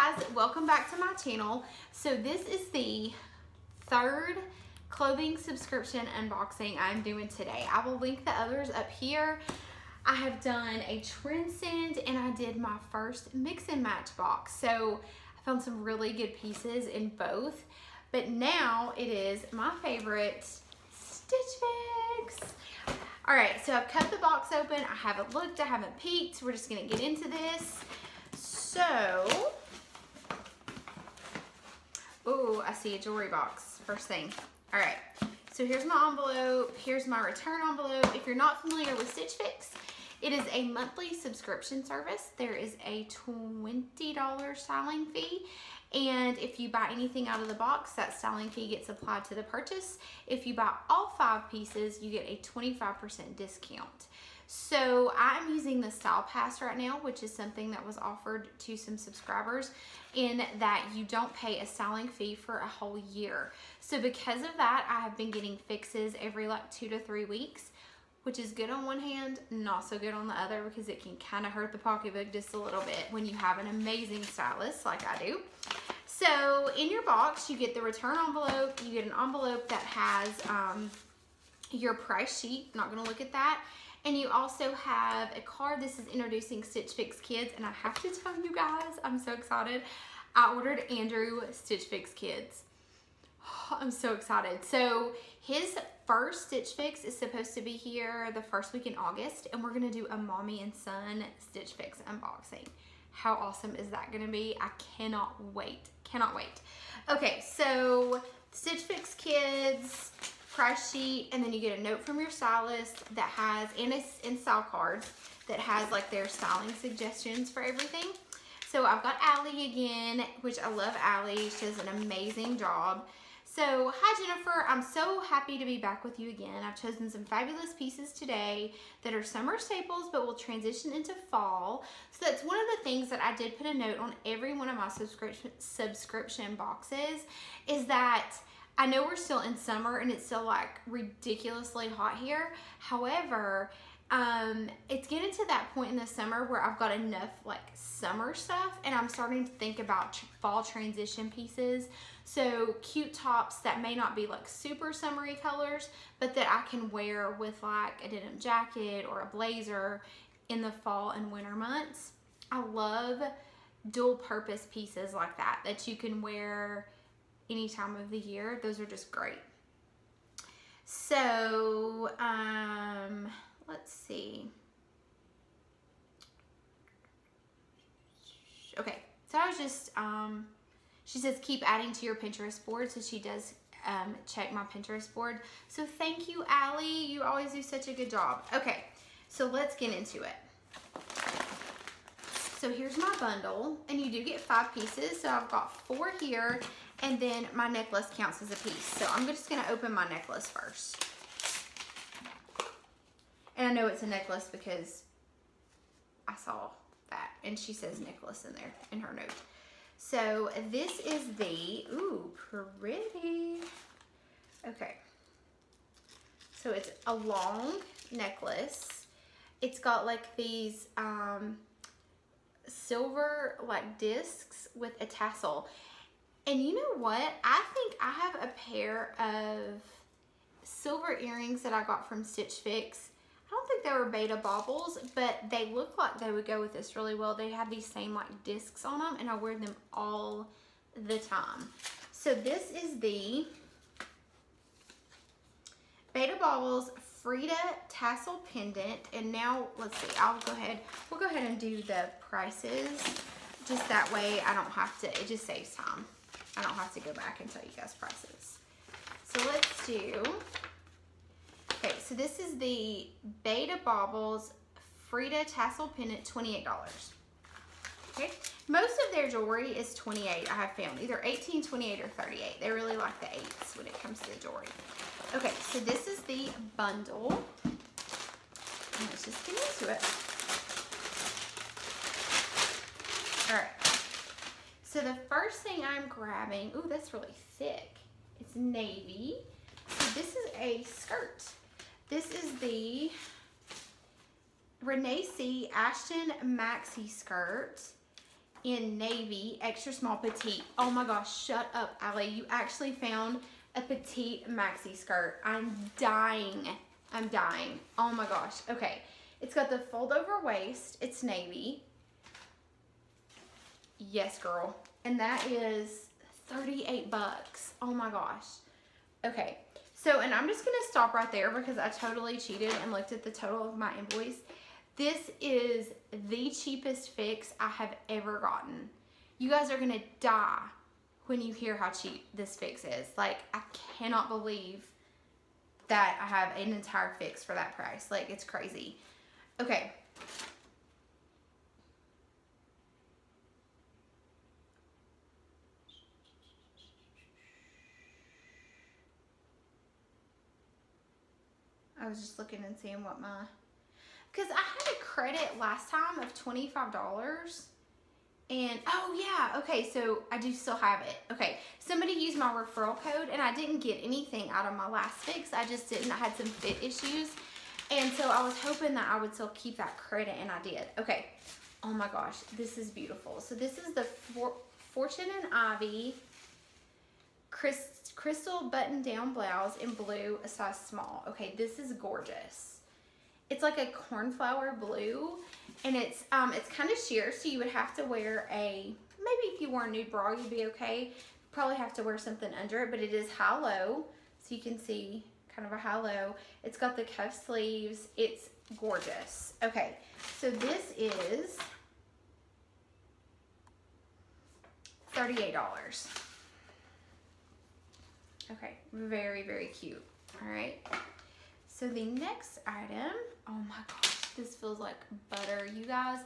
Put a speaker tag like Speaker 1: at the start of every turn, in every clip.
Speaker 1: guys, welcome back to my channel. So this is the third clothing subscription unboxing I'm doing today. I will link the others up here. I have done a trend send and I did my first mix and match box. So I found some really good pieces in both, but now it is my favorite, Stitch Fix. All right, so I've cut the box open. I haven't looked, I haven't peeked. We're just gonna get into this. So, oh, I see a jewelry box, first thing. All right, so here's my envelope. Here's my return envelope. If you're not familiar with Stitch Fix, it is a monthly subscription service. There is a $20 styling fee. And if you buy anything out of the box, that styling fee gets applied to the purchase. If you buy all 5 pieces, you get a 25% discount. So I'm using the Style Pass right now, which is something that was offered to some subscribers, in that you don't pay a styling fee for a whole year. So because of that, I have been getting fixes every like 2 to 3 weeks, which is good on one hand, not so good on the other, because it can kind of hurt the pocketbook just a little bit when you have an amazing stylist like I do. So in your box, you get the return envelope. You get an envelope that has your price sheet. I'm not going to look at that. And you also have a card. This is introducing Stitch Fix Kids. And I have to tell you guys, I'm so excited. I ordered Andrew Stitch Fix Kids. I'm so excited. So his first Stitch Fix is supposed to be here the first week in August. And we're going to do a mommy and son Stitch Fix unboxing. How awesome is that going to be? I cannot wait. Cannot wait. Okay, so Stitch Fix Kids price sheet, and then you get a note from your stylist that has, and style cards that has like their styling suggestions for everything. So I've got Allie again, which I love Allie. She does an amazing job. So hi Jennifer, I'm so happy to be back with you again. I've chosen some fabulous pieces today that are summer staples but will transition into fall. So that's one of the things that I did put a note on every one of my subscription boxes, is that I know we're still in summer and it's still like ridiculously hot here. However, it's getting to that point in the summer where I've got enough like summer stuff and I'm starting to think about fall transition pieces. So cute tops that may not be like super summery colors, but that I can wear with like a denim jacket or a blazer in the fall and winter months. I love dual purpose pieces like that, that you can wear any time of the year. Those are just great. So, let's see. Okay, so I was just, she says keep adding to your Pinterest board, so she does check my Pinterest board. So thank you, Allie. You always do such a good job. Okay, so let's get into it. So here's my bundle, and you do get 5 pieces. So I've got 4 here, and then my necklace counts as a piece. So I'm just gonna open my necklace first. And I know it's a necklace because I saw that, and she says necklace in there in her note. So this is the, ooh, pretty. Okay. So it's a long necklace. It's got like these silver like discs with a tassel. And you know what? I think I have a pair of silver earrings that I got from Stitch Fix. I don't think they were beta baubles, but they look like they would go with this really well. They have these same like discs on them, and I wear them all the time. So this is the Beta Baubles Frida Tassel Pendant. And now let's see, we'll go ahead and do the prices. Just that way I don't have to, it just saves time. I don't have to go back and tell you guys prices. So let's do, okay, so this is the Beta Baubles Frida Tassel Pendant, $28. Okay, most of their jewelry is $28, I have found. Either $18, $28, or $38. They really like the 8s when it comes to the jewelry. Okay, so this is the bundle. And let's just get into it. All right. So the first thing I'm grabbing, ooh, that's really thick. It's navy. So this is a skirt. This is the Renne C Ashton Maxi skirt. in navy, extra small petite. Oh my gosh, shut up, Allie. You actually found a petite maxi skirt. I'm dying. I'm dying. Oh my gosh. Okay. It's got the fold over waist. It's navy. Yes, girl. And that is 38 bucks. Oh my gosh. Okay. So, and I'm just going to stop right there because I totally cheated and looked at the total of my invoice. This is the cheapest fix I have ever gotten. You guys are going to die when you hear how cheap this fix is. Like, I cannot believe that I have an entire fix for that price. Like, it's crazy. Okay. I was just looking and seeing what my... Because I had a credit last time of $25. And, oh yeah, okay, so I do still have it. Okay, somebody used my referral code and I didn't get anything out of my last fix. I just didn't. I had some fit issues. And so I was hoping that I would still keep that credit, and I did. Okay, oh my gosh, this is beautiful. So this is the Fortune and Ivy crystal button-down blouse in blue, a size small. Okay, this is gorgeous. It's like a cornflower blue, and it's kind of sheer, so you would have to wear maybe if you wore a nude bra, you'd be okay. Probably have to wear something under it, but it is high-low, so you can see kind of a high-low. It's got the cuff sleeves. It's gorgeous. Okay, so this is $38. Okay, very, very cute. All right. So the next item, oh my gosh, this feels like butter, you guys.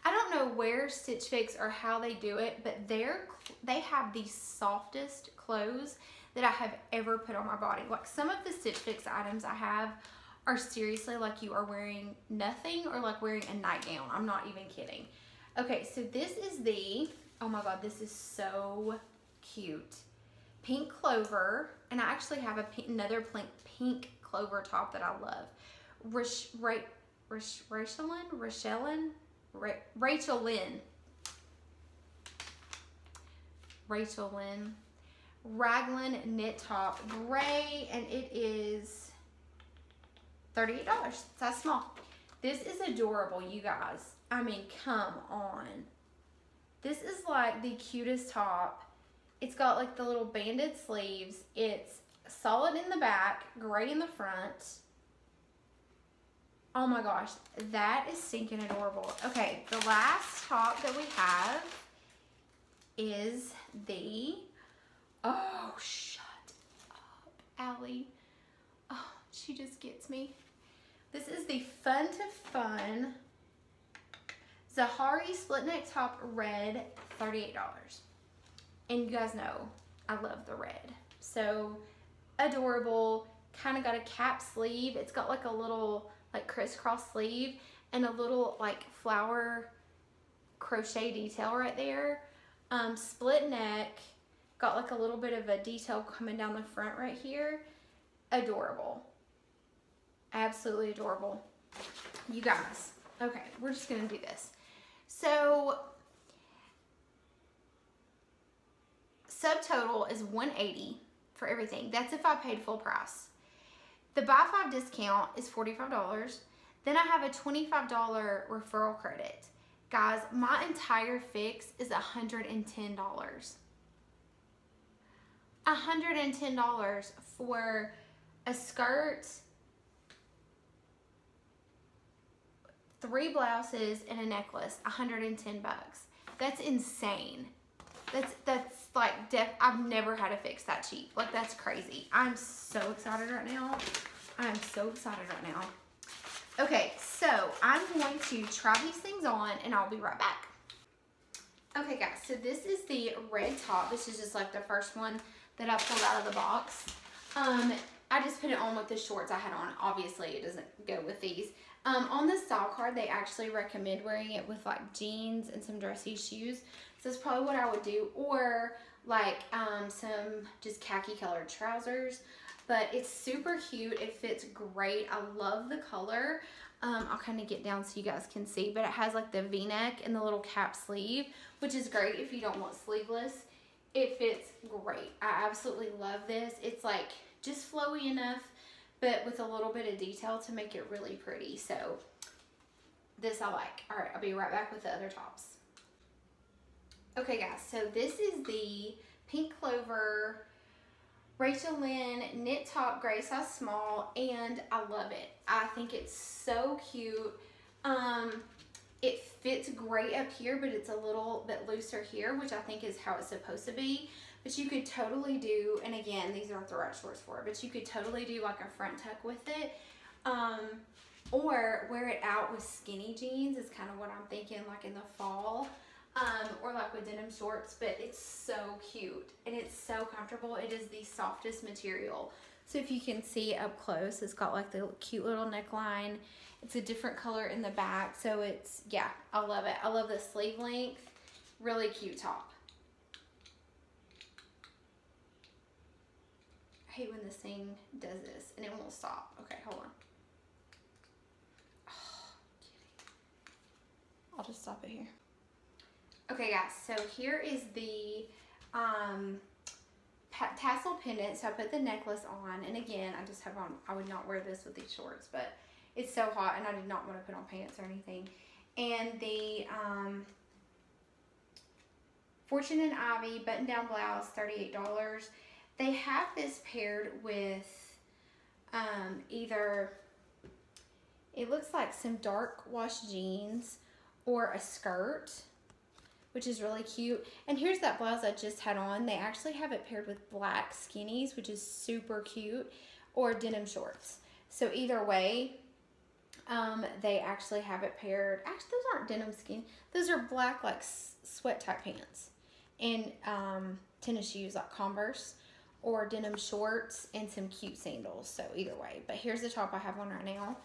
Speaker 1: I don't know where Stitch Fix or how they do it, but they have the softest clothes that I have ever put on my body. Like, some of the Stitch Fix items I have are seriously like you are wearing nothing or like wearing a nightgown. I'm not even kidding. Okay, so this is the, oh my God, this is so cute. Pink Clover, and I actually have another pink Clover top that I love. Rachelyn. Raglan knit top, gray, and it is $38. Size small. This is adorable, you guys. I mean, come on. This is like the cutest top. It's got like the little banded sleeves. It's solid in the back, gray in the front. Oh my gosh, that is stinking adorable. Okay, the last top that we have is the, oh, shut up, Allie. Oh, she just gets me. This is the Fun to Fun Zahari split neck top, red, $38. And you guys know I love the red. So adorable. Kind of got a cap sleeve. It's got like a little like crisscross sleeve and a little like flower crochet detail right there. Split neck. Got like a little bit of a detail coming down the front right here. Adorable. Absolutely adorable. You guys. Okay, we're just going to do this. So subtotal is $180 for everything. That's if I paid full price. The buy 5 discount is $45. Then I have a $25 referral credit. Guys, my entire fix is $110. $110 for a skirt, 3 blouses, and a necklace. 110 bucks. That's insane. That's like, I've never had a fix that cheap. Like, that's crazy. I'm so excited right now. I'm so excited right now. Okay, so I'm going to try these things on and I'll be right back. Okay guys, so this is the red top. This is just like the first one that I pulled out of the box. I just put it on with the shorts I had on. Obviously, it doesn't go with these. On the style card, they actually recommend wearing it with like jeans and some dressy shoes. So that's probably what I would do. Or like some just khaki colored trousers. But it's super cute. It fits great. I love the color. I'll kind of get down so you guys can see, but it has like the V-neck and the little cap sleeve, which is great if you don't want sleeveless. It fits great. I absolutely love this. It's like just flowy enough, but with a little bit of detail to make it really pretty. So this I like. All right, I'll be right back with the other tops. Okay guys, so this is the Pink Clover Rachelyn knit top, gray size small, and I love it. I think it's so cute. It fits great up here, but it's a little bit looser here, which I think is how it's supposed to be. But you could totally do, and again, these aren't the right shorts for it, but you could totally do like a front tuck with it. Or wear it out with skinny jeans is kind of what I'm thinking, like in the fall. Or like with denim shorts, but it's so cute and it's so comfortable. It is the softest material. So if you can see up close, it's got like the cute little neckline. It's a different color in the back. So it's, yeah, I love it. I love the sleeve length. Really cute top. I hate when this thing does this and it won't stop. Okay, hold on. Oh, I'll just stop it here. Okay guys, so here is the tassel pendant. So I put the necklace on, and again, I just have on, I would not wear this with these shorts, but it's so hot and I did not want to put on pants or anything. And the Fortune and Ivy button down blouse, $38. They have this paired with either, it looks like some dark wash jeans or a skirt, which is really cute. And here's that blouse I just had on. They actually have it paired with black skinnies, which is super cute, or denim shorts. So either way, they actually have it paired. Actually, those aren't denim skin. Those are black, like sweat type pants and tennis shoes like Converse, or denim shorts and some cute sandals. So either way, but here's the top I have on right now.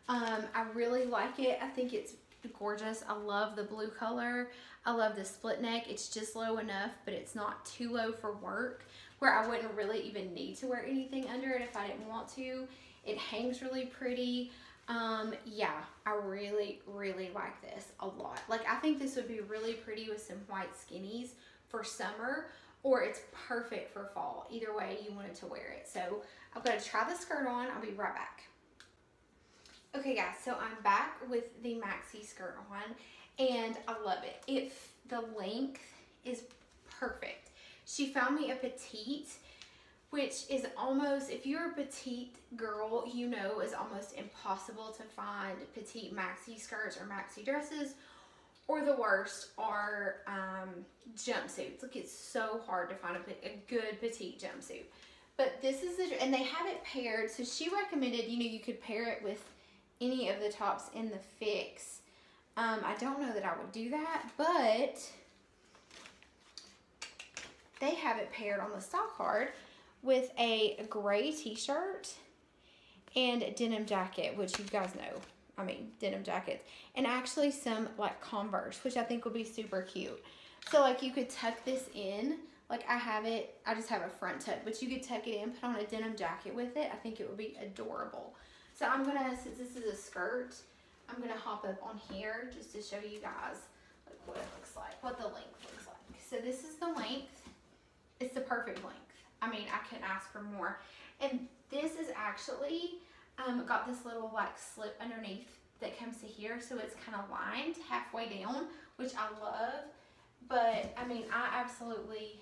Speaker 1: I really like it. I think it's gorgeous. I love the blue color. I love the split neck. It's just low enough, but it's not too low for work where I wouldn't really even need to wear anything under it if I didn't want to. It hangs really pretty. Yeah, I really, really like this a lot. Like, I think this would be really pretty with some white skinnies for summer, or it's perfect for fall. Either way you wanted to wear it. So I'm going to try the skirt on. I'll be right back. Okay guys, so I'm back with the Maxi Skirt on, and I love it. The length is perfect. She found me a petite, which is almost, if you're a petite girl, you know it's almost impossible to find petite maxi skirts or maxi dresses, or the worst are jumpsuits. Look, it's so hard to find a good petite jumpsuit. But this is and they have it paired, so she recommended, you know, you could pair it with any of the tops in the fix. I don't know that I would do that, but they have it paired on the stock card with a gray t-shirt and a denim jacket, which you guys know, I mean, denim jackets, and actually some like Converse, which I think would be super cute. So like you could tuck this in, like I just have a front tuck, but you could tuck it in, put on a denim jacket with it. I think it would be adorable. So I'm gonna, since this is a skirt, I'm gonna hop up on here just to show you guys like what it looks like, what the length looks like. So this is the length. It's the perfect length. I mean, I couldn't ask for more. And this is actually got this little like slip underneath that comes to here, so it's kind of lined halfway down, which I love. But I mean, I absolutely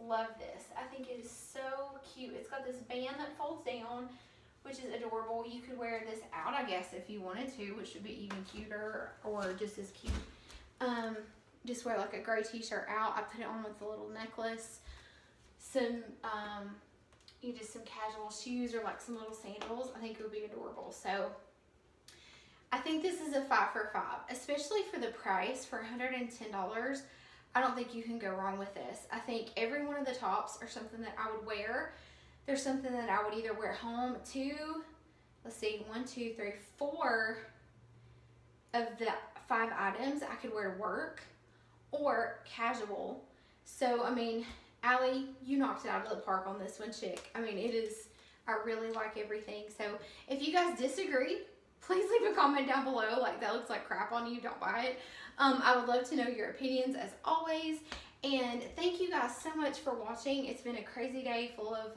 Speaker 1: love this. I think it is so cute. It's got this band that folds down, which is adorable. You could wear this out, I guess, if you wanted to, which would be even cuter, or just as cute. Just wear like a gray t-shirt out. I put it on with a little necklace, some just some casual shoes, or like some little sandals. I think it would be adorable. So I think this is a 5 for 5, especially for the price. For $110, I don't think you can go wrong with this. I think every one of the tops are something that I would wear. There's something that I would either wear home to, let's see, 1, 2, 3, 4 of the 5 items I could wear to work, or casual. So, I mean, Allie, you knocked it out of the park on this one, chick. I mean, it is, I really like everything. So, if you guys disagree, please leave a comment down below. Like, that looks like crap on you, don't buy it. I would love to know your opinions as always. And thank you guys so much for watching. It's been a crazy day full of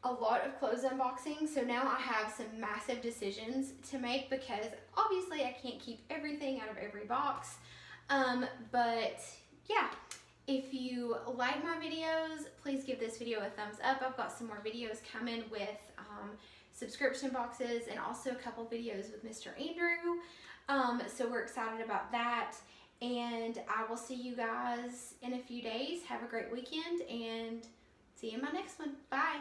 Speaker 1: a lot of clothes unboxing. So now I have some massive decisions to make because obviously I can't keep everything out of every box. But yeah, if you like my videos, please give this video a thumbs up. I've got some more videos coming with subscription boxes and also a couple videos with Mr. Andrew. So we're excited about that. And I will see you guys in a few days. Have a great weekend and see you in my next one. Bye.